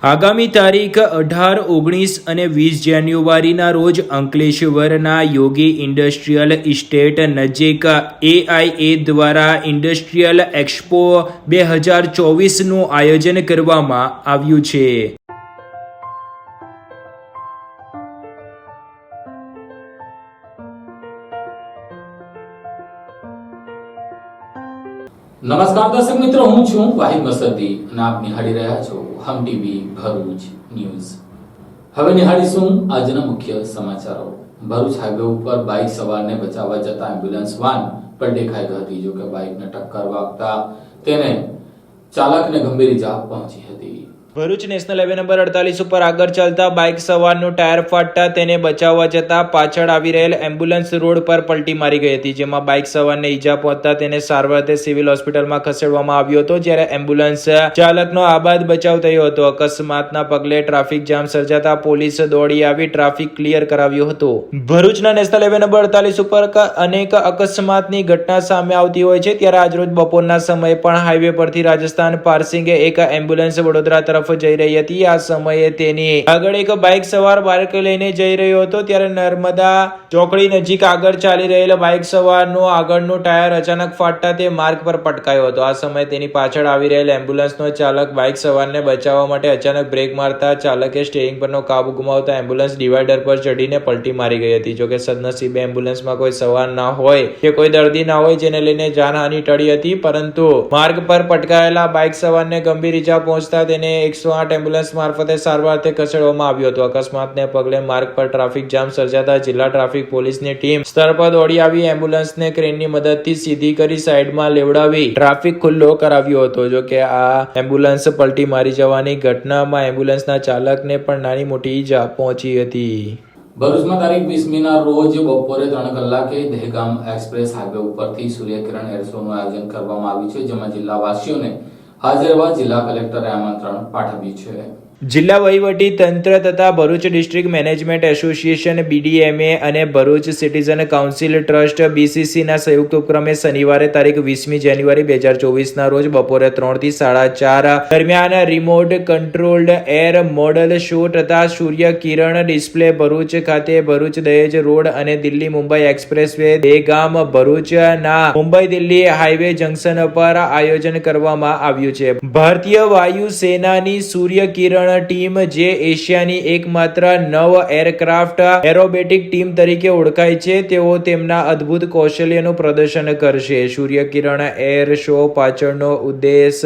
આગામી તારીખ 18, 19 અને 20 જાન્યુઆરીના રોજ અંકલેશ્વરના યોગી ઇન્ડસ્ટ્રીયલ ઇસ્ટેટ નજીક AIA દ્વારા ઇન્ડસ્ટ્રીયલ એક્સપો 2024નું આયોજન કરવામાં આવ્યું છે। નમસ્કાર દર્શક મિત્રો, હું છું વાહિદ મસદી અને આપ નિહાળી રહ્યા છો હમ ટીવી ભરૂચ ન્યૂઝ। હવે નિહાળીશું આજના મુખ્ય સમાચારો। ભરૂચ હાઈવે ઉપર બાઇક સવારને બચાવવા જતા એમ્બ્યુલન્સ વાન પલટી ખાઈ ગઈ હતી। જો કે બાઇકને ટક્કર વાગતા તેને ચાલકને ગંભીર ઈજા પહોંચી હતી। ભરૂચ નેશનલ હાઈવે નંબર 48 ઉપર આગળ ચાલતા બાઇક સવારનું ટાયર ફાટતા તેને બચાવવા જતા પાછળ આવી રહેલ એમ્બ્યુલન્સ રોડ પર પલટી મારી ગઈ હતી, જેમાં બાઇક સવારને ઈજા પહોંચતા તેને સારવારથી સિવિલ હોસ્પિટલમાં ખસેડવામાં આવ્યો હતો, જ્યારે એમ્બ્યુલન્સ ચાલકનો આબાદ બચાવ થયો હતો। અકસ્માતના પગલે ટ્રાફિક જામ સર્જાતા પોલીસ દોડી આવી ટ્રાફિક ક્લિયર કરાવ્યો હતો। ભરૂચના નેશનલ હાઈવે નંબર 48 ઉપર અનેક અકસ્માતની ઘટના સામે આવતી હોય છે, ત્યારે આજરોજ બપોરના સમયે પણ હાઈવે પરથી રાજસ્થાન પાર્સિંગે એક એમ્બ્યુલન્સ વડોદરા તરફ જઈ રહી હતી। આ સમયે તેની આગળ એક બાઇક સવાર બાઇક લઈને જઈ રહ્યો હતો, ત્યારે નર્મદા ચોકડી નજીક આગળ ચાલી રહેલા બાઇક સવારનું આગળનું ટાયર અચાનક ફાટતા તે માર્ગ પર પટકાયો હતો। આ સમયે તેની પાછળ આવી રહેલ એમ્બ્યુલન્સનો ચાલક બાઇક સવારને બચાવવા માટે અચાનક બ્રેક મારતા ચાલકે સ્ટીયરિંગ પરનો કાબુ ગુમાવતા એમ્બ્યુલન્સ ડિવાઈડર પર ચડીને પલટી મારી ગઈ હતી। જોકે સદનસીબે એમ્બ્યુલન્સમાં કોઈ સવાર ના હોય કે કોઈ દર્દી ના હોય, જેને લઈને જાનહાનિ ટળી હતી, પરંતુ માર્ગ પર પટકાયેલા બાઇક સવારને ગંભીર ઈજા પહોંચતા તેને 108 એમ્બ્યુલન્સ મારફતે સારવારથી ખસેડવામાં આવ્યો હતો। અકસ્માતને પગલે માર્ગ પર ટ્રાફિક જામ સર્જાતા જિલ્લા ટ્રાફિક પોલીસની ટીમ સ્થળ પર દોડી આવી એમ્બ્યુલન્સને ક્રેનની મદદથી સીધી કરી સાઈડમાં લેવડાવી ટ્રાફિક ખુલ્લો કરાવ્યો હતો। જો કે આ એમ્બ્યુલન્સ પલટી મારી જવાની ઘટનામાં એમ્બ્યુલન્સના ચાલકને પણ નાની મોટી ઈજા પહોંચી હતી। ભરૂચમાં તારીખ 20મીના રોજ બપોરે 3 કલાકે દહેગામ એક્સપ્રેસ હાઈવે ઉપરથી સૂર્યકિરણ એર શોનું આયોજન કરવામાં આવ્યું છે, જેમાં જિલ્લાવાસીઓને હાજર રહેવા જિલ્લા કલેક્ટરે આમંત્રણ પાઠવ્યું છે। જિલ્લા વહીવટી તંત્ર તથા Bharuch district management association BDMA અને Bharuch citizen council trust BCC ના સંયુક્ત ઉપક્રમે શનિવારે તારીખ 20મી જાન્યુઆરી 2024ના રોજ બપોરે 3 થી 4:30 દરમિયાન remote controlled air model show તથા સૂર્ય કિરણ ડિસ્પ્લે ભરૂચ ખાતે ભરૂચ દહેજ રોડ અને દિલ્હી મુંબઈ એક્સપ્રેસવે દહેગામ ભરૂચના મુંબઈ દિલ્હી હાઈવે જંકશન પર આયોજન કરવામાં આવ્યું છે। ભારતીય વાયુ સેનાની સૂર્ય કિરણ ટીમ, જે એશિયાની એકમાત્ર નવ એરક્રાફ્ટ એરોબેટિક ટીમ તરીકે ઓળખાય છે, તેઓ તેમના અદ્ભુત કૌશલ્યનું પ્રદર્શન કરશે। સૂર્યકિરણ એર શો પાછળનો ઉદ્દેશ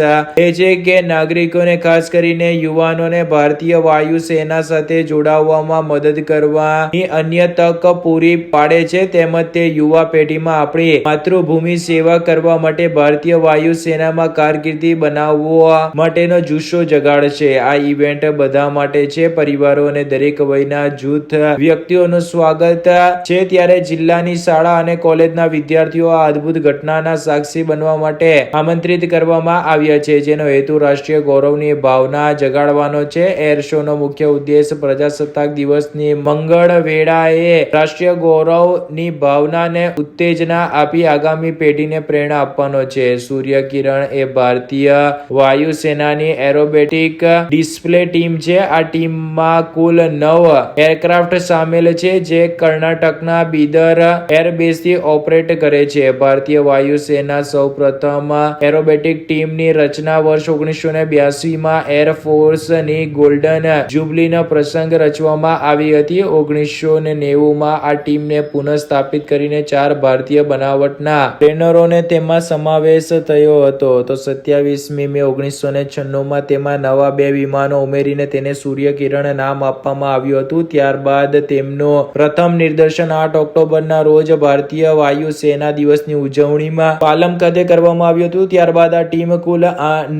એ છે કે નાગરિકોને, ખાસ કરીને યુવાનોને ભારતીય વાયુ સેના સાથે જોડાવામાં મદદ કરવાની અન્ય તક પૂરી પાડે છે, તેમજ તે યુવા પેઢીમાં આપણી માતૃભૂમિ સેવા કરવા માટે ભારતીય વાયુ સેનામાં કારકિર્દી બનાવવા માટેનો જુસ્સો જગાડશે। આ ઇવેન્ટ બધા માટે છે, પરિવારો અને દરેક વયના જૂથ વ્યક્તિઓનું સ્વાગત છે। ત્યારે જિલ્લાની શાળા અને કોલેજના વિદ્યાર્થીઓ આ અદ્ભુત ઘટનાના સાક્ષી બનવા માટે આમંત્રિત કરવામાં આવ્યા છે, જેનો હેતુ રાષ્ટ્રીય ગૌરવની ભાવના જગાડવાનો છે। એર શોનો મુખ્ય ઉદ્દેશ પ્રજાસત્તાક દિવસની મંગળ વેળાએ રાષ્ટ્રીય ગૌરવની ભાવનાને ઉત્તેજના આપી આગામી પેઢીને પ્રેરણા આપવાનો છે। સૂર્ય કિરણ એ ભારતીય વાયુ સેનાની એરોબેટિક ડિસ્પ્લે ટીમ છે। આ ટીમમાં કુલ 9 એરક્રાફ્ટ સામેલ છે, જે કર્ણાટકના બીદર એરબેઝથી ઓપરેટ કરે છે। ભારતીય વાયુ સેના સૌપ્રથમ એરોબેટિક ટીમની રચના વર્ષ 1982માં એરફોર્સની ગોલ્ડન જ્યુબલીનો પ્રસંગ રચવામાં આવી હતી। 1990માં આ ટીમને પુનઃસ્થાપિત કરીને 4 ભારતીય બનાવટના ટ્રેનરોને તેમાં સમાવેશ થયો હતો। તો 27મી મે 1996માં તેમાં નવા 2 વિમાનો ઉમેરીને તેને સૂર્ય કિરણ નામ આપવામાં આવ્યું હતું। ત્યારબાદ તેમનું પ્રથમ નિદર્શન 8 ઓક્ટોબરના રોજ ભારતીય વાયુ સેના દિવસની ઉજવણીમાં પાલમ ખાતે કરવામાં આવ્યું હતું। ત્યારબાદ આ ટીમ કુલ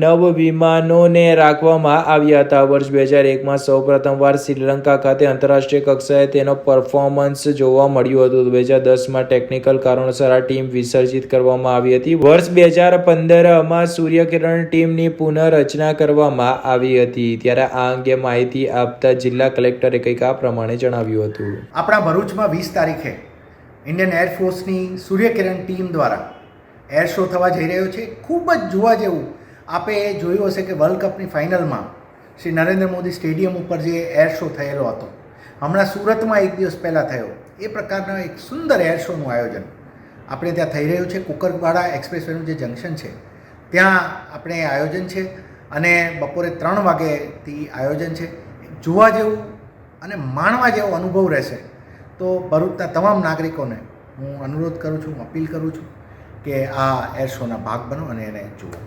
9 વિમાનોને રાખવામાં આવ્યા હતા। વર્ષ 2001માં સૌપ્રથમવાર શ્રીલંકા ખાતે આંતરરાષ્ટ્રીય કક્ષાએ તેનો પરફોર્મન્સ જોવા મળ્યું હતું। 2010માં ટેકનિકલ કારણોસર આ ટીમ વિસર્જિત કરવામાં આવી હતી। વર્ષ 2015માં સૂર્યકિરણ ટીમની પુનઃરચના કરવામાં આવી હતી। ત્યારે આ અંગે માહિતી આપતા જિલ્લા કલેક્ટરે કંઈક આ પ્રમાણે જણાવ્યું હતું। આપણા ભરૂચમાં 20 તારીખે ઇન્ડિયન એરફોર્સની સૂર્યકિરણ ટીમ દ્વારા એર શો થવા જઈ રહ્યો છે। ખૂબ જ જોવા જેવું, આપે જોયું હશે કે વર્લ્ડ કપની ફાઇનલમાં શ્રી નરેન્દ્ર મોદી સ્ટેડિયમ ઉપર જે એર શો થયેલો હતો, હમણાં સુરતમાં એક દિવસ પહેલાં થયો, એ પ્રકારનો એક સુંદર એર શોનું આયોજન આપણે ત્યાં થઈ રહ્યું છે. કુકરવાડા એક્સપ્રેસવેનું જે જંકશન છે ત્યાં આપણે આયોજન છે અને બપોરે 3 વાગ્યેથી આયોજન છે. જોવા જેવું અને માણવા જેવો અનુભવ રહેશે. તો ભરૂચના તમામ નાગરિકોને હું અનુરોધ કરું છું, અપીલ કરું છું કે આ એર શોના ભાગ બનો અને એને જુઓ.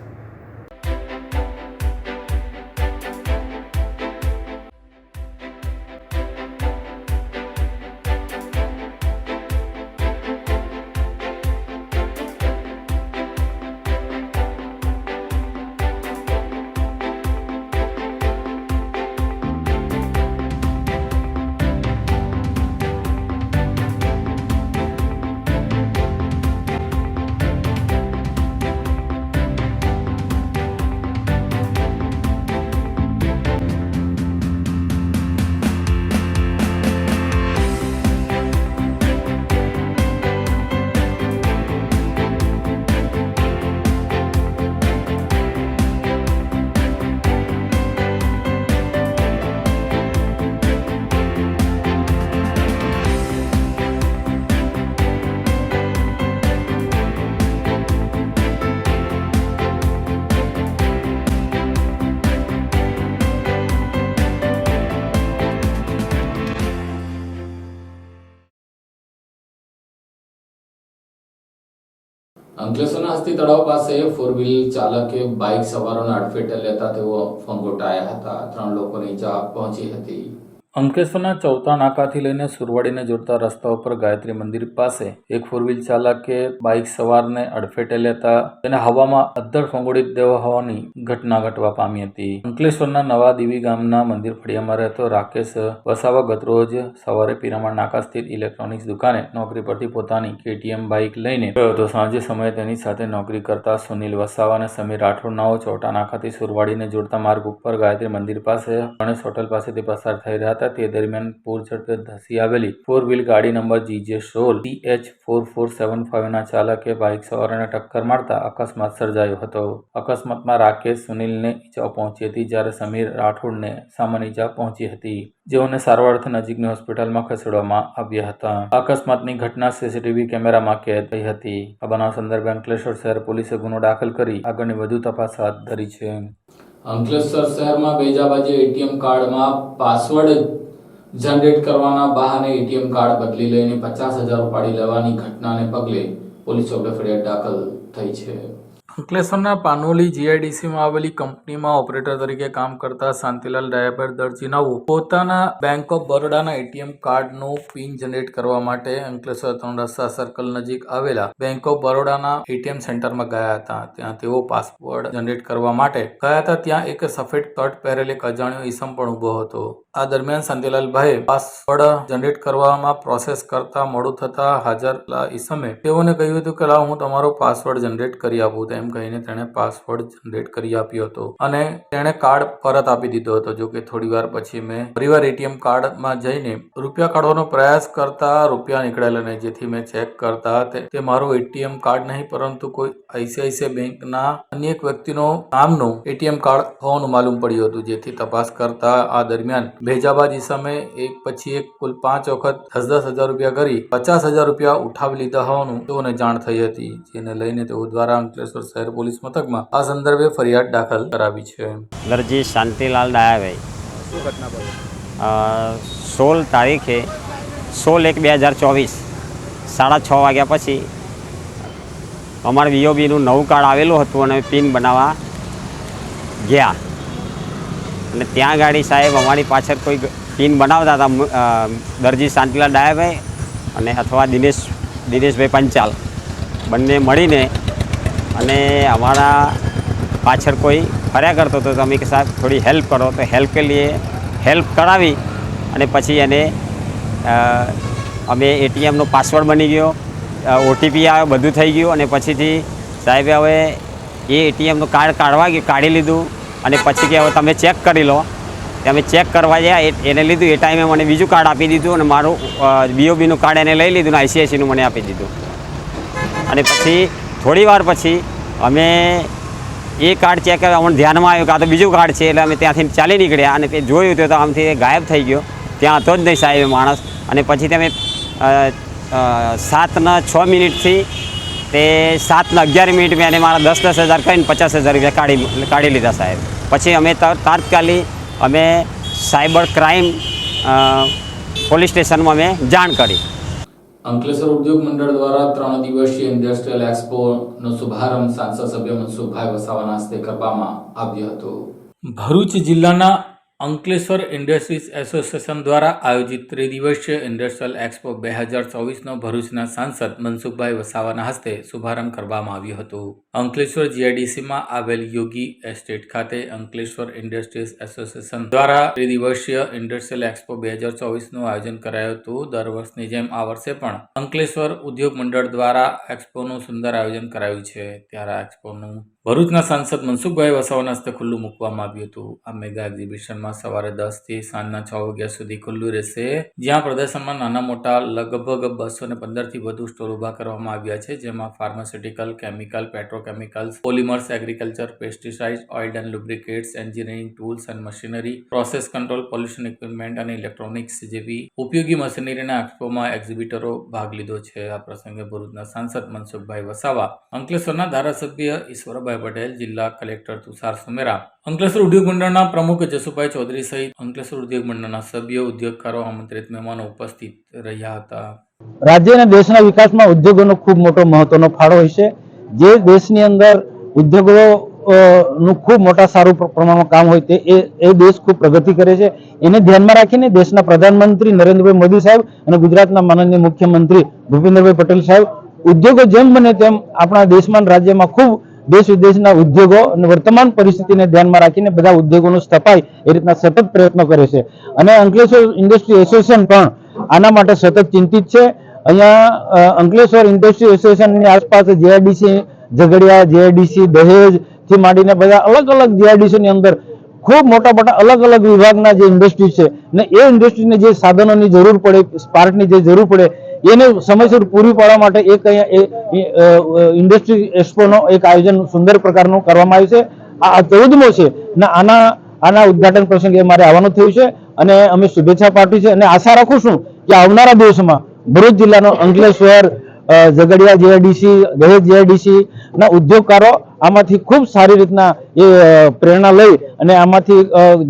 અંકલેશ્વરના હસ્તી તળાવ પાસે 4 વ્હીલ ચાલકે બાઇક સવારોને અડફેટે લેતા તેઓ ફંગોટાયા હતા. 3 લોકોને ઈજા પહોંચી હતી. અંકલેશ્વરના ચૌથા નાકાથી લઈને સુરવાડીને જોડતા રસ્તા ઉપર ગાયત્રી મંદિર પાસે એક 4 વ્હીલ ચાલકે બાઇક સવારને અડફેટે લેતા તેને હવામાં અદ્ધર ફંગોળી દેવા હોવાની ઘટના ઘટવા પામી હતી. અંકલેશ્વરના નવા દીવી ગામના મંદિર ફળિયામાં રહેતો રાકેશ વસાવા ગતરોજ સવારે પિરામણ નાકા સ્થિત ઇલેક્ટ્રોનિક્સ દુકાને નોકરી પરથી પોતાની KTM બાઇક લઈને ગયો હતો. સાંજે સમયે તેની સાથે નોકરી કરતા સુનિલ વસાવા અને સમીર રાઠોડ નાઓ ચોટા નાકાથી સુરવાડીને જોડતા માર્ગ ઉપર ગાયત્રી મંદિર પાસે ગણેશ હોટલ પાસેથી પસાર થઈ રહ્યા હતા. તે દરમિયાન પૂર ઝડપે ધસી આવેલી 4 વ્હીલ ગાડી નંબર GJ16 TH4475 ના ચાલકે બાઇક સવારોને ટક્કર મારતા અકસ્માત સર્જાયો હતો. અકસ્માતમાં રાકેશ સુનિલને ઈજાઓ પહોંચી હતી, જ્યારે સમીર રાઠોડને સામાન્ય ઈજા પહોંચી હતી, જેઓને સારવારથી નજીકની હોસ્પિટલમાં ખસેડવામાં આવ્યા હતા. અકસ્માતની ઘટના CCTV કેમેરામાં કેદ થઈ હતી. આ બનાવ સંદર્ભે અંકલેશ્વર શહેર પોલીસે ગુનો દાખલ કરી આગળની વધુ તપાસ હાથ ધરી છે. અંકલેશ્વર શહેરમાં બેજાબાજી ATM કાર્ડમાં પાસવર્ડ જનરેટ કરવાના બહાને ATM કાર્ડ બદલી લઈને 50,000 ઉપાડી લેવાની ઘટનાને પગલે પોલીસ ચોકે ફરિયાદ દાખલ થઈ છે. અંકલેશ્વરના પાનોલી GIDCમાં આવેલી કંપનીમાં ઓપરેટર તરીકે કામ કરતા શાંતિલાલ ડાયાભાઈ દરજી નાઓ પોતાના બેંક ઓફ બરોડાના ATM કાર્ડનું પિન જનરેટ કરવા માટે અંકલેશ્વર 3 રસ્તા સર્કલ નજીક આવેલા બેંક ઓફ બરોડાના ATM સેન્ટરમાં ગયા હતા. ત્યાં તેઓ પાસવર્ડ જનરેટ કરવા માટે ગયા હતા. ત્યાં એક સફેદ શર્ટ પહેરેલ એક અજાણ્યો ઈસમ પણ ઊભો હતો. આ દરમિયાન શાંતિલાલભાઈએ પાસવર્ડ જનરેટ કરવામાં પ્રોસેસ કરતા મોડું થતા હાજર ઈસમે તેઓને કહ્યું હતું કે લાવ હું તમારો પાસવર્ડ જનરેટ કરી આપું. તેમ કહીને તેણે પાસવર્ડ જનરેટ કરી આપ્યો હતો અને તેણે કાર્ડ પરત આપી દીધો હતો. જો કે થોડી વાર પછી મેં ફરીવાર ATM કાર્ડમાં જઈને રૂપિયા કાઢવાનો પ્રયાસ કરતા રૂપિયા નીકળેલા નહીં, જેથી મેં ચેક કરતા તે મારું ATM કાર્ડ નહીં પરંતુ કોઈ ICICI બેંકના અન્ય એક વ્યક્તિનો નામનું ATM કાર્ડ હોવાનું માલુમ પડ્યું હતું. જેથી તપાસ કરતા આ દરમિયાન ભેજાબાદ ઈસમે એક પછી એક કુલ 5 વખત 10,000 રૂપિયા કરી 50,000 રૂપિયા ઉઠાવી લીધા હોવાનું તેઓને જાણ થઈ હતી, જેને લઈને તેઓ દ્વારા અંકલેશ્વર શહેર પોલીસ મથકમાં આ સંદર્ભે ફરિયાદ દાખલ કરાવી છે. દરજી શાંતિલાલ ડાયાભાઈ. શું ઘટના બની? 16 તારીખે 16/1/2024 6:30 વાગ્યા પછી અમારે VOBનું નવું કાર્ડ આવેલું હતું અને પિન બનાવવા ગયા અને ત્યાં ગાડી સાહેબ અમારી પાછળ કોઈ પિન બનાવતા હતા. દરજી શાંતિલાલ ડાયાભાઈ અને અથવા દિનેશભાઈ પંચાલ બંને મળીને અને અમારા પાછળ કોઈ ફર્યા કરતો હતો. તો અમે કે સાહેબ થોડી હેલ્પ કરો, તો હેલ્પ કે લીએ હેલ્પ કરાવી અને પછી એને અમે ATMનો પાસવર્ડ બની ગયો, OTP આવ્યો, બધું થઈ ગયું અને પછીથી સાહેબે હવે એ ATMનું કાર્ડ કાઢી લીધું અને પછી કે હવે તમે ચેક કરી લો. અમે ચેક કરવા ગયા, એને લીધું. એ ટાઈમે મને બીજું કાર્ડ આપી દીધું અને મારું BOBનું કાર્ડ એને લઈ લીધું અને ICICIનું મને આપી દીધું. અને પછી થોડી વાર પછી અમે એ કાર્ડ ચેક કરવા અમને ધ્યાનમાં આવ્યું કે આ તો બીજું કાર્ડ છે, એટલે અમે ત્યાંથી ચાલી નીકળ્યા અને તે જોયું તો આમથી ગાયબ થઈ ગયો, ત્યાં હતો જ નહીં સાહેબ માણસ. અને પછી તમે 7:06 તે 7:11 મેં એને મારા 10,000 કરીને 50,000 રૂપિયા કાઢી લીધા સાહેબ. પછી અમે તાત્કાલિક અમે સાયબર ક્રાઇમ પોલીસ સ્ટેશનમાં અમે જાણ કરી. અંકલેશ્વર ઉદ્યોગ મંડળ દ્વારા 3 દિવસીય ઇન્ડસ્ટ્રીયલ એક્સપોનો શુભારંભ સાંસદ સભ્ય મનસુખભાઈ વસાવાના હસ્તે કરવામાં આવ્યો હતો. ભરૂચ જિલ્લાના અંકલેશ્વર ઇન્ડસ્ટ્રીઝ એસોસિએશન દ્વારા આયોજિત 3 દિવસીય ઇન્ડસ્ટ્રીયલ એક્સપો 2024નો ભરૂચના સાંસદ મનસુખભાઈ વસાવાના હસ્તે શુભારંભ કરવામાં આવ્યો હતો. અંકલેશ્વર જીઆઈડીસીમાં આવેલ યોગી એસ્ટેટ ખાતે અંકલેશ્વર ઇન્ડસ્ટ્રીઝ એસોસિએશન દ્વારા 3 દિવસીય ઇન્ડસ્ટ્રીયલ એક્સપો 2024નું આયોજન કરાયું હતું. દર વર્ષની જેમ આ વર્ષે પણ અંકલેશ્વર ઉદ્યોગ મંડળ દ્વારા એક્સપોનું સુંદર આયોજન કરાયું છે. ત્યારે આ એક્સપોનું ભરૂચના સાંસદ મનસુખભાઈ વસાવાના હસ્તે ખુલ્લું મૂકવામાં આવ્યું હતું. આ મેગા એક્ઝિબિશનમાં સવારે 10 થી સાંજના 6 વાગ્યા સુધી ખુલ્લું રહેશે, જ્યાં પ્રદર્શનમાં નાના મોટા લગભગ 215 થી વધુ સ્ટોલ ઉભા કરવામાં આવ્યા છે, જેમાં pharmaceutical, chemical, petrochemicals, polymers, agriculture, pesticide, oil and lubricates, engineering tools and machinery, process control, pollution equipment અને ઇલેક્ટ્રોનિક્સ જેવી ઉપયોગી મશીનરીના એક્સપોમાં એક્ઝિબિટરો ભાગ લીધો છે. આ પ્રસંગે ભરૂચના સાંસદ મનસુખભાઈ વસાવા, અંકલેશ્વરના ધારાસભ્ય ઈશ્વરભાઈ પટેલ, જિલ્લા કલેક્ટર તુષાર સુમેરા, અંકલેશ્વર ઉદ્યોગ મંડળના પ્રમુખ જસુભાઈ ચૌધરી સહિત અંકલેશ્વર ઉદ્યોગ મંડળના સભ્યો, ઉદ્યોગકારો, આમંત્રિત મહેમાનો ઉપસ્થિત રહ્યા હતા. રાજ્ય અને દેશના વિકાસમાં ઉદ્યોગોનો ખૂબ મોટો મહત્વનો ફાળો હોય છે. જે દેશની અંદર ઉદ્યોગોનું ખૂબ મોટા સારું પ્રમાણમાં કામ હોય તે એ દેશ ખૂબ પ્રગતિ કરે છે. એને ધ્યાનમાં રાખીને દેશના પ્રધાનમંત્રી નરેન્દ્રભાઈ મોદી સાહેબ અને ગુજરાતના માનનીય મુખ્યમંત્રી ભૂપેન્દ્રભાઈ પટેલ સાહેબ ઉદ્યોગો જેમ બને તેમ આપણા દેશમાં રાજ્યમાં ખૂબ દેશ વિદેશના ઉદ્યોગો અને વર્તમાન પરિસ્થિતિને ધ્યાનમાં રાખીને બધા ઉદ્યોગોનું સ્થપાય એ રીતના સતત પ્રયત્નો કરે છે. અને અંકલેશ્વર ઇન્ડસ્ટ્રી એસોસિએશન પણ આના માટે સતત ચિંતિત છે. અહીંયા અંકલેશ્વર ઇન્ડસ્ટ્રી એસોસિએશનની આસપાસ જીઆઈડીસી ઝઘડિયા, જીઆઈડીસી દહેજ થી માંડીને બધા અલગ અલગ જીઆઈડીસીની અંદર ખૂબ મોટા મોટા અલગ અલગ વિભાગના જે ઇન્ડસ્ટ્રી છે ને એ ઇન્ડસ્ટ્રીને જે સાધનોની જરૂર પડે, સ્પાર્કની જે જરૂર પડે એને સમયસર પૂરી પાડવા માટે એક અહીંયા ઇન્ડસ્ટ્રી એક્સપોનો એક આયોજન સુંદર પ્રકારનું કરવામાં આવ્યું છે. આ 14મો છે ને આના ઉદઘાટન પ્રસંગે મારે આવવાનું થયું છે અને અમે શુભેચ્છા પાઠવી છે અને આશા રાખું છું કે આવનારા દિવસમાં ભરૂચ જિલ્લાનો અંકલેશ્વર, ઝઘડિયા જીઆઈડીસી, દહેજ જીઆઈડીસી ના ઉદ્યોગકારો આમાંથી ખૂબ સારી રીતના એ પ્રેરણા લઈ અને આમાંથી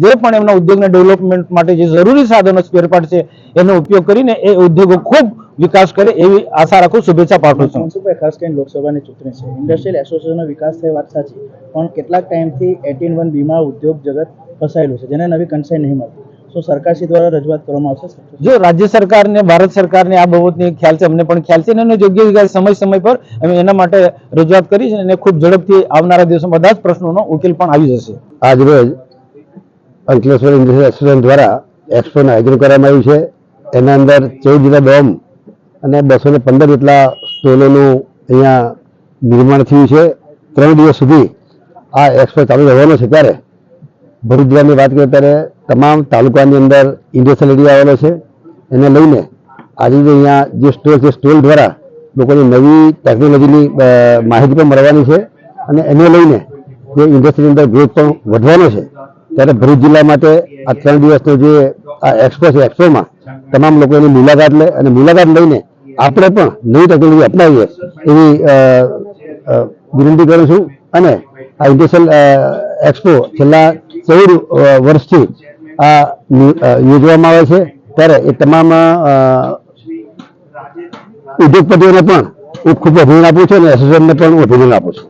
જે પણ એમના ઉદ્યોગના ડેવલપમેન્ટ માટે જે જરૂરી સાધનો સ્પેર પાર્ટ છે એનો ઉપયોગ કરીને એ ઉદ્યોગો ખૂબ વિકાસ કરે એવી આશા રાખું, શુભેચ્છા પાઠવું છું. મનસુખભાઈ, ખાસ કરીને લોકસભાની ચૂંટણી છે, ઇન્ડસ્ટ્રીયલ એસોસિએશનનો વિકાસ થાય વાત સાચી, પણ કેટલાક ટાઈમથી 18(1) બીમાં ઉદ્યોગ જગત ફસાયેલું છે, જેને નવી કન્સાઇન નહીં મળતી. શું સરકારશ્રી દ્વારા રજૂઆત કરવામાં આવશે? જો રાજ્ય સરકારને, ભારત સરકારને આ બાબતની ખ્યાલ છે, અમને પણ ખ્યાલ છે અને યોગ્ય સમય પર અમે એના માટે રજૂઆત કરી છે અને ખૂબ ઝડપથી આવનારા દિવસોમાં બધા જ પ્રશ્નોનો ઉકેલ પણ આવી જશે. આજ રોજ અંકલેશ્વર ઇન્ડસ્ટ્રીયલ એસોસિએશન દ્વારા એક્સપોનું આયોજન કરવામાં આવ્યું છે. એના અંદર 14 જેટલા ડોમ અને 215 જેટલા સ્ટોલોનું અહીંયા નિર્માણ થયું છે. 3 દિવસ સુધી આ એક્સપો ચાલુ રહેવાનો છે. ત્યારે ભરૂચ જિલ્લાની વાત કરીએ ત્યારે તમામ તાલુકાની અંદર ઇન્ડસ્ટ્રીયલ એરિયા આવેલો છે. એને લઈને આજે અહીંયા જે સ્ટોલ છે, સ્ટોલ દ્વારા લોકોને નવી ટેકનોલોજીની માહિતી પણ મળવાની છે અને એને લઈને જે ઇન્ડસ્ટ્રીની અંદર ગ્રોથ પણ વધવાનો છે. ત્યારે ભરૂચ જિલ્લા માટે આ 3 દિવસનો જે આ એક્સપો છે, એક્સપોમાં તમામ લોકો એની મુલાકાત લે અને મુલાકાત લઈને આપણે પણ નવી ટેકનોલોજી અપનાવીએ એવી વિનંતી કરું છું. અને આ ઇન્ડસ્ટ્રીયલ એક્સપો છેલ્લા 14 વર્ષથી આ યોજવામાં આવે છે. ત્યારે એ તમામ ઉદ્યોગપતિઓને પણ હું ખૂબ અભિનંદન આપું છું અને એસોસિએશનને પણ હું અભિનંદન આપું છું.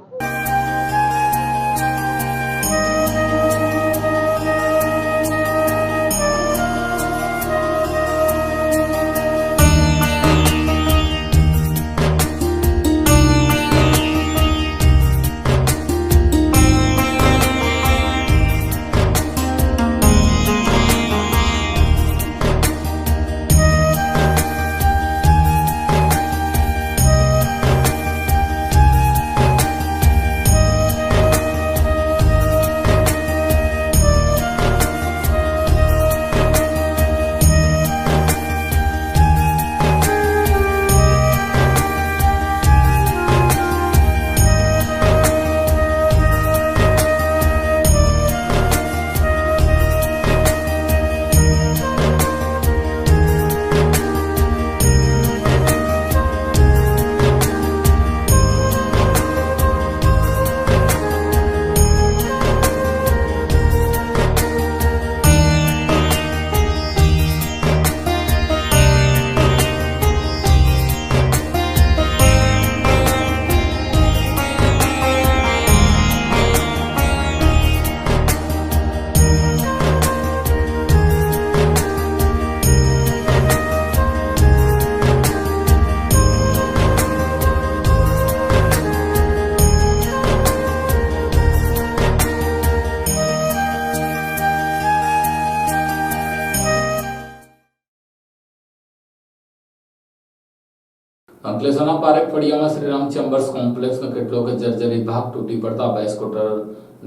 અંકલેશ્વરના પારેખ ફળિયામાં શ્રીરામ ચેમ્બર્સ કોમ્પ્લેક્સનો કેટલોક જર્જરિત ભાગ તૂટી પડતા 2 સ્કૂટર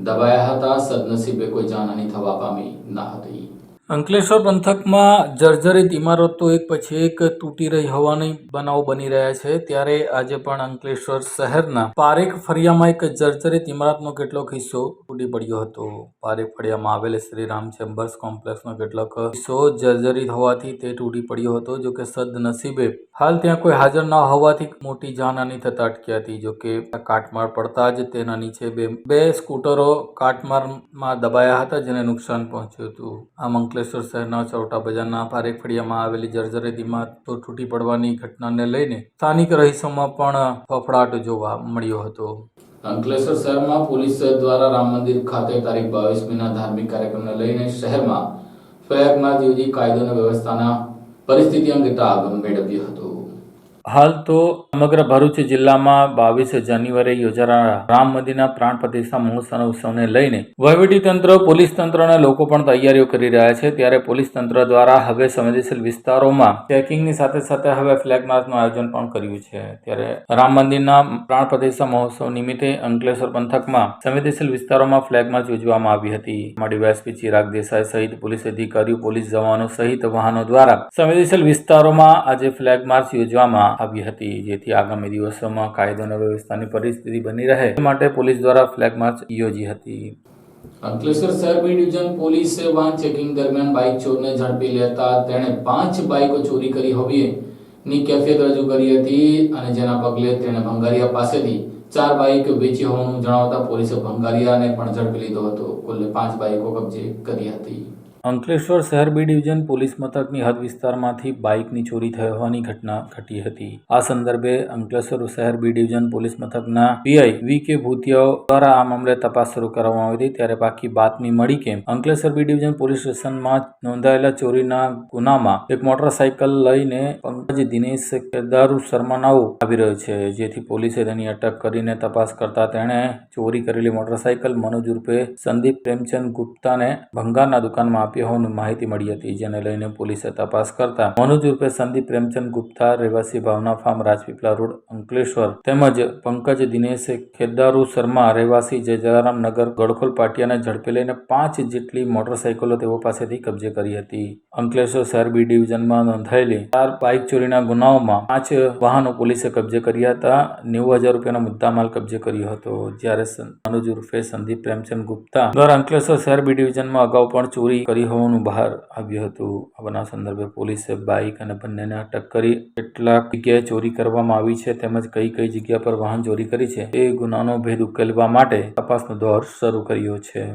દબાયા હતા. સદનસીબે કોઈ જાનહાની થવા પામી ન હતી. અંકલેશ્વર પંથકમાં જર્જરિત ઇમારતો એક પછી એક તૂટી રહી હોવાની બનાવો બની રહ્યા છે. ત્યારે આજે પણ અંકલેશ્વર શહેરના પારેખ ફળિયામાં એક જર્જરિત ઇમારતનો કેટલોક હિસ્સો તૂટી પડ્યો હતો. પારેખ ફળિયામાં આવેલ શ્રીરામ ચેમ્બર્સ કોમ્પ્લેક્સનો કેટલોક હિસ્સો જર્જરિત હોવાથી તે તૂટી પડ્યો હતો. જોકે સદનસીબે હાલ ત્યાં કોઈ હાજર ન હોવાથી મોટી જાનહાની થતા અટકી હતી. જોકે કાટમાળ પડતા જ તેના નીચે બે સ્કૂટરો કાટમાળમાં દબાયા હતા, જેને નુકસાન પહોંચ્યું હતું. આમ અંકલેશ્વર શહેરના ચોટા બજારના પારેખ ફળિયામાં આવેલી જર્જરિત ઇમારતો તૂટી પડવાની ઘટનાને લઈને સ્થાનિક રહીશોમાં પણ ફફડાટ જોવા મળ્યો હતો. અંકલેશ્વર શહેરમાં પોલીસ દ્વારા રામ મંદિર ખાતે તારીખ 22મીના ધાર્મિક કાર્યક્રમને લઈને શહેરમાં ફ્લેગ માર્ચ યોજી કાયદો અને વ્યવસ્થાના પરિસ્થિતિ અંગે તાગ મેળવ્યો હતો. હાલ તો સમગ્ર ભરૂચ જિલ્લામાં 22 જાન્યુઆરીએ યોજાનારા રામ મંદિરના પ્રાણ પ્રતિષ્ઠા મહોત્સવ ઉત્સવને લઈને વહીવટીતંત્ર, પોલીસ તંત્ર અને લોકો પણ તૈયારીઓ કરી રહ્યા છે. ત્યારે પોલીસ તંત્ર દ્વારા હવે સંવેદનશીલ વિસ્તારોમાં ચેકિંગની સાથે સાથે હવે ફ્લેગ માર્ચનું આયોજન પણ કર્યું છે. ત્યારે રામ મંદિરના પ્રાણ પ્રતિષ્ઠા મહોત્સવ નિમિત્તે અંકલેશ્વર પંથકમાં સંવેદનશીલ વિસ્તારોમાં ફ્લેગ માર્ચ યોજવામાં આવી હતી. ડીવાયએસપી ચિરાગ દેસાઈ સહિત પોલીસ અધિકારીઓ, પોલીસ જવાનો સહિત વાહનો દ્વારા સંવેદનશીલ વિસ્તારોમાં આજે ફ્લેગ માર્ચ યોજવામાં આવી હતી. જેથી આગામી દિવસોમાં કાયદો અને વ્યવસ્થાની પરિસ્થિતિ બની રહે તે માટે પોલીસ દ્વારા ફ્લેગ માર્ચ યોજી હતી. અંકલેશ્વર શહેર બી ડિવિઝન પોલીસે વાહન ચેકિંગ દરમિયાન બાઇક ચોરને ઝડપી લેતા તેણે 5 બાઇકો ચોરી કરી હોવાની કેફિયત રજૂ કરી હતી અને જેના પગલે તેણે ભંગારિયા પાસેથી 4 બાઇક વેચી હોવાનું જણાવતા પોલીસે ભંગારિયાને પણ ઝડપી લીધો હતો. કુલ 5 બાઇકો કબજે કરી હતી. અંકલેશ્વર શહેર બી ડિવિઝન પોલીસ મથકની હદ વિસ્તારમાંથી બાઇકની ચોરી થઈ હોવાની ઘટના ઘટી હતી. આ સંદર્ભે અંકલેશ્વર શહેર બી ડિવિઝન પોલીસ મથકના પીઆઈ વી.કે. ભૂતિયા દ્વારા આ મામલે તપાસ શરૂ કરવામાં આવી હતી. ત્યારે પાકી બાતમી મળી કે અંકલેશ્વર બી ડિવિઝન પોલીસ સ્ટેશનમાં નોંધાયેલા ચોરીના ગુનામાં એક મોટરસાઇકલ લઈને પંકજ દિનેશ કેદારુ શર્મા નાઓ આવી રહ્યો છે. જેથી પોલીસે તેની અટક કરીને તપાસ કરતા તેણે ચોરી કરેલી મોટરસાઇકલ મનોજ ઉર્ફે સંદીપ પ્રેમચંદ ગુપ્તાને ભંગારના દુકાનમાં આપી હોવાની માહિતી મળી હતી. જેને લઈને પોલીસે તપાસ કરતા મનોજ ઉર્ફે સંદીપ પ્રેમચંદ ગુપ્તા રહેવાસી ભાવના ફાર્મ રાજપીપળા રોડ અંકલેશ્વર તેમજ પંકજ દિનેશ ખેદારુ શર્મા રહેવાસી જલારામ નગર ગડખોલ પાટિયાને ઝડપી લઈને 5 જેટલી મોટરસાઇકલો તેઓ પાસેથી કબજે કરી હતી. અંકલેશ્વર શહેર બી ડિવિઝનમાં નોંધાયેલી 4 બાઇક ચોરીના ગુનાઓમાં 5 વાહનો પોલીસે કબજે કર્યા હતા. 90,000 રૂપિયાનો મુદ્દામાલ કબજે કર્યો હતો. જ્યારે મનોજ ઉર્ફે સંદીપ પ્રેમચંદ ગુપ્તા દ્વારા અંકલેશ્વર શહેર બી ડિવિઝનમાં અગાઉ પણ ચોરી કરી હોવાનું બહાર આવ્યું હતું. આ બનાવ સંદર્ભે પોલીસે બાઇક અને બંનેને અટક કરી કેટલાક જગ્યાએ ચોરી કરવામાં આવી છે તેમજ કઈ કઈ જગ્યા પર વાહન ચોરી કરી છે તે ગુનાનો ભેદ ઉકેલવા માટે તપાસનો દોર શરૂ કર્યો છે.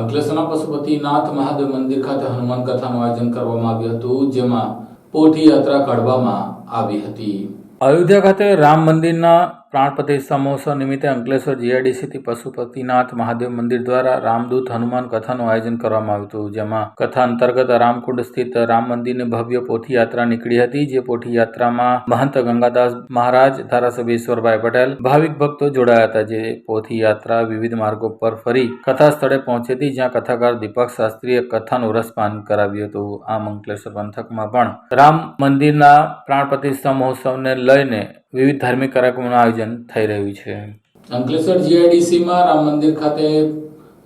અંકલેશ્વરના પશુપતિનાથ મહાદેવ મંદિર ખાતે હનુમાન કથાનું આયોજન કરવામાં આવ્યું હતું, જેમાં પોથી યાત્રા કાઢવામાં આવી હતી. અયોધ્યા ખાતે રામ મંદિરના પ્રાણ પ્રતિષ્ઠા મહોત્સવ નિમિત્તે અંકલેશ્વર જીઆઈડીસીથી પશુપતિનાથ મહાદેવ મંદિર દ્વારા રામદૂત હનુમાન કથાનું આયોજન કરવામાં આવ્યું હતું. જેમાં કથા અંતર્ગત રામકુંડ સ્થિત રામ મંદિરની ભવ્ય પોથી યાત્રા નીકળી હતી. જે પોથી યાત્રામાં મહંત ગંગાદાસ મહારાજ, ધારાસભ્ય ઈશ્વરભાઈ પટેલ, ભાવિક ભક્તો જોડાયા હતા. જે પોથી યાત્રા વિવિધ માર્ગો પર ફરી કથા સ્થળે પહોંચી હતી, જ્યાં કથાકાર દીપક શાસ્ત્રીએ કથાનું રસપાન કરાવ્યું હતું. આમ અંકલેશ્વર પંથકમાં પણ રામ મંદિરના પ્રાણ પ્રતિષ્ઠા મહોત્સવને લઈને વિવિધ ધાર્મિક કાર્યક્રમોનું આયોજન થઈ રહ્યું છે. અંકલેશ્વર જીઆઈડીસીમાં રામ મંદિર ખાતે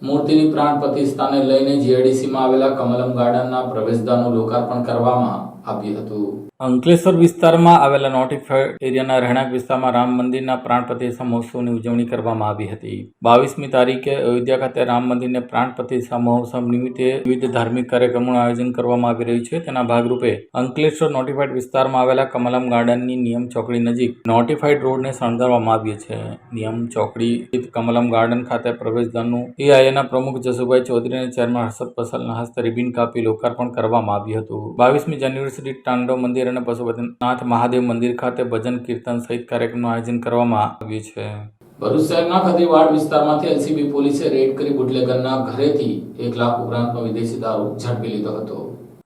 મૂર્તિની પ્રાણ પ્રતિષ્ઠાને લઈને જીઆઈડીસીમાં આવેલા કમલમ ગાર્ડનના પ્રવેશદ્વારનું લોકાર્પણ કરવામાં આવ્યું હતું. અંકલેશ્વર વિસ્તારમાં આવેલા નોટિફાઈડ એરિયાના રહેણાંક વિસ્તારમાં રામ મંદિરના પ્રાણ પ્રતિષ્ઠા મહોત્સવની ઉજવણી કરવામાં આવી હતી. 22મી તારીખે અયોધ્યા ખાતે રામ મંદિરને પ્રાણ પ્રતિષ્ઠા મહોત્સવ નિમિત્તે વિવિધ ધાર્મિક કાર્યક્રમોનું આયોજન કરવામાં આવી રહ્યું છે. તેના ભાગરૂપે અંકલેશ્વર નોટિફાઈડ વિસ્તારમાં આવેલા કમલમ ગાર્ડનની નિયમ ચોકડી નજીક નોટિફાઈડ રોડને શણગારવામાં આવ્યો છે. નિયમ ચોકડી સ્થિત કમલમ ગાર્ડન ખાતે પ્રવેશદ્વારનું એઆઈએના પ્રમુખ જસુભાઈ ચૌધરી અને ચેરમેન હર્ષદ પસલના હસ્તે રિબિન કાપી લોકાર્પણ કરવામાં આવ્યું હતું. 22મી જાન્યુઆરી તાંડવ મંદિર અને પશુપતિનાથ મહાદેવ મંદિર ખાતે ભજન કીર્તન સહિત કાર્યક્રમનું આયોજન કરવામાં આવ્યું છે. ભરૂચ શહેરના ખતીવાડ વિસ્તારમાંથી એલસીબી પોલીસે રેડ કરી બુટલેગરના ઘરેથી 1 લાખ ઉપરાંતનો વિદેશી દારૂ ઝડપી લીધો હતો.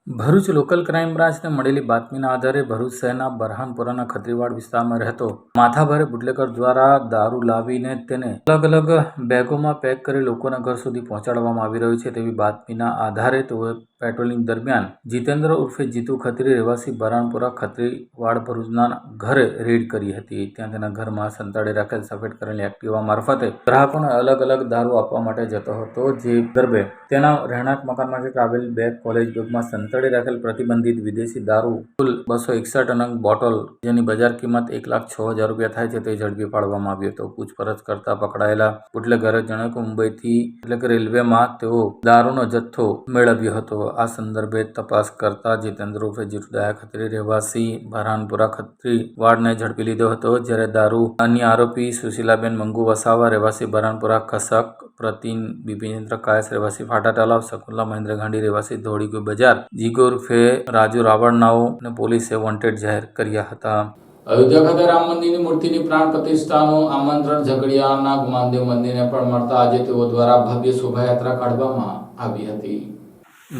ભરૂચ લોકલ ક્રાઇમ બ્રાન્ચને મળેલી બાતમીના આધારે ભરૂચ શહેરના બરહાનપુરાના ખત્રીવાડ વિસ્તારમાં રહેતો માથાભારે બુટલેગર દ્વારા દારૂ લાવીને તેને અલગ અલગ બેગોમાં પેક કરી લોકોના ઘર સુધી પહોંચાડવામાં આવી રહ્યું છે તેવી બાતમીના આધારે તેઓએ પેટ્રોલિંગ દરમિયાન જીતેન્દ્ર ઉર્ફે જીતુ ખત્રી રહેવાસી બરહાનપુરા ખત્રીવાડ ભરૂચના ઘરે રેડ કરી હતી. ત્યાં તેના ઘરમાં સંતાડી રાખેલ સફેદ કરેલી એક્ટિવા મારફતે ગ્રાહકોને અલગ અલગ દારૂ આપવા માટે જતો હતો. જે ગર્ભે તેના રહેણાંક મકાનમાંથી ટ્રાવેલ બેગ, કોલેજ બેગમાં સંતાડી રાખેલ પ્રતિબંધિત વિદેશી દારૂ કુલ 261 નંગ બોટલ જેની બજાર કિંમત 1,06,000 રૂપિયા થાય છે તે ઝડપી પાડવામાં આવ્યો હતો. પૂછપરછ કરતા પકડાયેલા બુટલેગરે જણાવ્યું કે મુંબઈથી એટલે કે રેલવેમાં તેઓ દારૂનો જથ્થો મેળવ્યો હતો. આ સંદર્ભે તપાસ કરતા જીતેન્દ્ર ઉર્ફે જીતુદયા ખત્રી રહેવાસી બરહાનપુરા ખત્રીવાડને ઝડપી લીધો હતો. જ્યારે દારૂ અન્ય આરોપી સુશીલાબેન મંગુ વસાવા રહેવાસી બરહાનપુરા ખસક, પ્રતિન બિપિનેન્દ્ર કાયસ રહેવાસી ફાટા તલાવ, શકુંતલા મહેન્દ્ર ગાંધી રહેવાસી ધોળીગુ બજાર, જીગો ઉર્ફે રાજુ રાવણનાઓને પોલીસે વોન્ટેડ જાહેર કર્યા હતા. અયોધ્યા ખાતે રામ મંદિરની મૂર્તિની પ્રાણ પ્રતિષ્ઠાનું આમંત્રણ ઝઘડિયાના ગુમાનદેવ મંદિરને પણ મળતા આજે તેઓ દ્વારા ભવ્ય શોભાયાત્રા કાઢવામાં આવી હતી.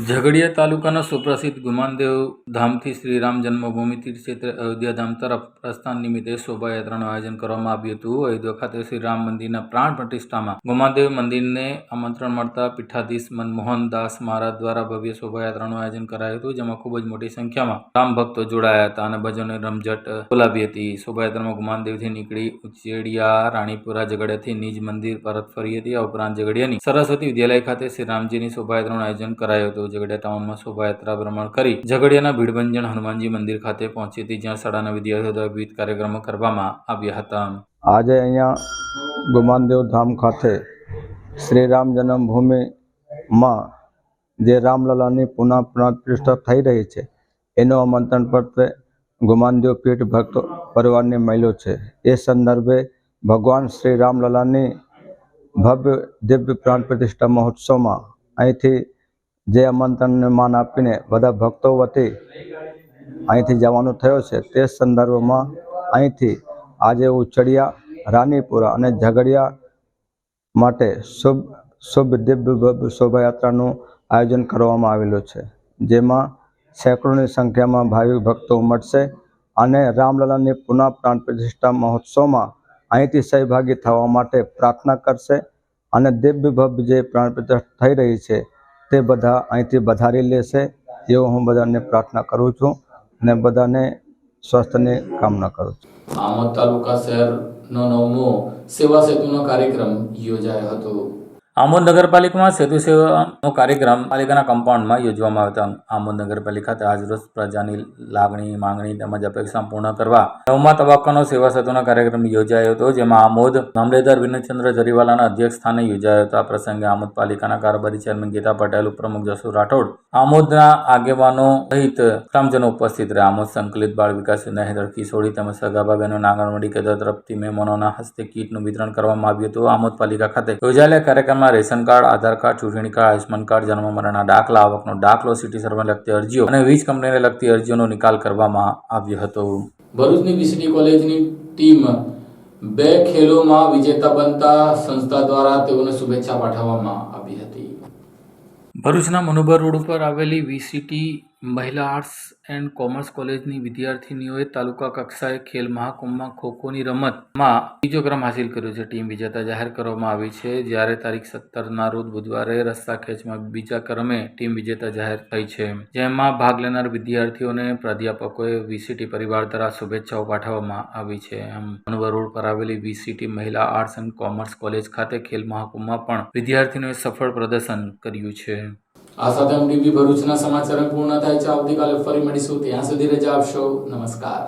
ઝઘડિયા તાલુકાના સુપ્રસિદ્ધ ગુમાનદેવ ધામથી શ્રી રામ જન્મભૂમિ તીર્થક્ષેત્ર અયોધ્યા ધામ તરફ પ્રસ્થાન નિમિત્તે શોભાયાત્રાનું આયોજન કરવામાં આવ્યું હતું. અયોધ્યા ખાતે શ્રી રામ મંદિરના પ્રાણ પ્રતિષ્ઠામાં ગુમાનદેવ મંદિરને આમંત્રણ મળતા પીઠાધીશ મનમોહન દાસ મહારાજ દ્વારા ભવ્ય શોભાયાત્રાનું આયોજન કરાયું હતું, જેમાં ખૂબ જ મોટી સંખ્યામાં રામ ભક્તો જોડાયા હતા અને ભજનોની રમઝટ બોલાવી હતી. શોભાયાત્રામાં ગુમાનદેવથી નીકળી ઉચેડિયા, રાણીપુરા, ઝઘડિયાથી નિજ મંદિર પરત ફરી હતી. આ ઉપરાંત ઝઘડિયાની સરસ્વતી વિદ્યાલય ખાતે શ્રી રામજીની શોભાયાત્રાનું આયોજન કરાયું હતું. ઝઘડિયા ટાઉનમાં શોભાયાત્રા ભ્રમણ કરી ઝઘડિયાના ભીડભંજન હનુમાનજી મંદિર ખાતે પહોંચી હતી, જ્યાં શાળાના વિદ્યાર્થીઓ દ્વારા વિવિધ કાર્યક્રમો કરવામાં આવ્યા હતા. આજે અહીંયા ગુમાનદેવ ધામ ખાતે શ્રી રામ જન્મભૂમિમાં જે રામલલાની પુનઃ પ્રતિષ્ઠા થઈ રહી છે એનો આમંત્રણ પત્ર ગુમાનદેવ પીઠ ભક્ત પરિવારને મળ્યો છે. એ સંદર્ભે ભગવાન શ્રી રામલલાની ભવ્ય દિવ્ય પ્રાણ પ્રતિષ્ઠા મહોત્સવમાં અહીંથી જે આમંત્રણને માન આપીને બધા ભક્તો વતી અહીંથી જવાનું થયો છે. તે સંદર્ભમાં અહીંથી આજે ઉચડિયા, રાનીપુરા અને ઝઘડિયા માટે શુભ દિવ્ય શોભાયાત્રાનું આયોજન કરવામાં આવેલું છે, જેમાં સેંકડોની સંખ્યામાં ભાવિક ભક્તો ઉમટશે અને રામલલાની પુનઃ પ્રાણ પ્રતિષ્ઠા મહોત્સવમાં અહીંથી સહભાગી થવા માટે પ્રાર્થના કરશે અને દિવ્ય ભવ્ય જે પ્રાણ પ્રતિષ્ઠા થઈ રહી છે તે બધા અહીંથી વધારી લેશે એવો હું બધાને પ્રાર્થના કરું છું અને બધાને સ્વાસ્થ્યની કામના કરું છું. આમોદ તાલુકા શહેરનો 9મો સેવા સેતુનો કાર્યક્રમ યોજાયો હતો. આમોદ નગરપાલિકામાં સેતુ સેવાનો કાર્યક્રમ પાલિકાના કમ્પાઉન્ડમાં યોજવામાં આવ્યો હતો. આમોદ નગરપાલિકા ખાતે આજરોજ પ્રજાની લાગણી, માંગણી તેમજ અપેક્ષા પૂર્ણ કરવા 9મા તબક્કાનો સેવા સેતુનો કાર્યક્રમ યોજાયો હતો, જેમાં આમોદ મામલેદાર વિનોદચંદ્ર જરીવાલાના અધ્યક્ષ સ્થાને યોજાયો હતો. આ પ્રસંગે આમોદ પાલિકાના કારોબારી ચેરમેન ગીતા પટેલ, ઉપપ્રમુખ જસુ રાઠોડ, આમોદના આગેવાનો સહિત ગ્રામજનો ઉપસ્થિત રહ્યા. આમોદ સંકલિત બાળ વિકાસ યોજના હેઠળ કિશોરી તેમજ સગાભાબેનો આંગણવાડી કેન્દ્ર તરફથી મહેમાનોના હસ્તે કીટનું વિતરણ કરવામાં આવ્યું હતું. આમોદ પાલિકા ખાતે યોજાયેલા કાર્યક્રમમાં રેશન કાર્ડ, આધાર કાર્ડ, ચૂંટણી કાર્ડ, આયુષ્માન કાર્ડ, જન્મ મરણના દાખલા, આવકનો દાખલો, સિટી સર્વેને લગતી અરજીઓ અને વીજ કંપનીને લગતી અરજીઓનો નિકાલ કરવામાં આવ્યો હતો. ભરૂચની બીસીટી કોલેજની ટીમ 2 ખેલોમાં વિજેતા બનતા સંસ્થા દ્વારા તેઓને શુભેચ્છા પાઠવવામાં આવી હતી. ભરૂચના મનોબર રોડ ઉપર આવેલી વીસીટી મહિલા આર્ટ્સ એન્ડ કોમર્સ કોલેજની વિદ્યાર્થીનીઓએ તાલુકા કક્ષાએ ખેલ મહાકુંભમાં ખોખોની રમતમાં ત્રીજો ક્રમ હાંસિલ કર્યો છે. ટીમ વિજેતા જાહેર કરવામાં આવી છે, જ્યારે તારીખ 17ના રોજ બુધવારે રસ્સા ખેંચમાં બીજા ક્રમે ટીમ વિજેતા જાહેર થઈ છે, જેમાં ભાગ લેનાર વિદ્યાર્થીઓને પ્રાધ્યાપકોએ વીસીટી પરિવાર દ્વારા શુભેચ્છાઓ પાઠવવામાં આવી છે. આમ મનોબર રોડ પર આવેલી વીસીટી મહિલા આર્ટ્સ એન્ડ કોમર્સ કોલેજ ખાતે ખેલ મહાકુંભમાં પણ વિદ્યાર્થીઓએ સફળ પ્રદર્શન કર્યું છે. આ સાથે એમટીવી ભરૂચના સમાચાર પૂર્ણ થાય છે. આવતીકાલે ફરી મળીશું. ત્યાં સુધી રજા આપશો. નમસ્કાર.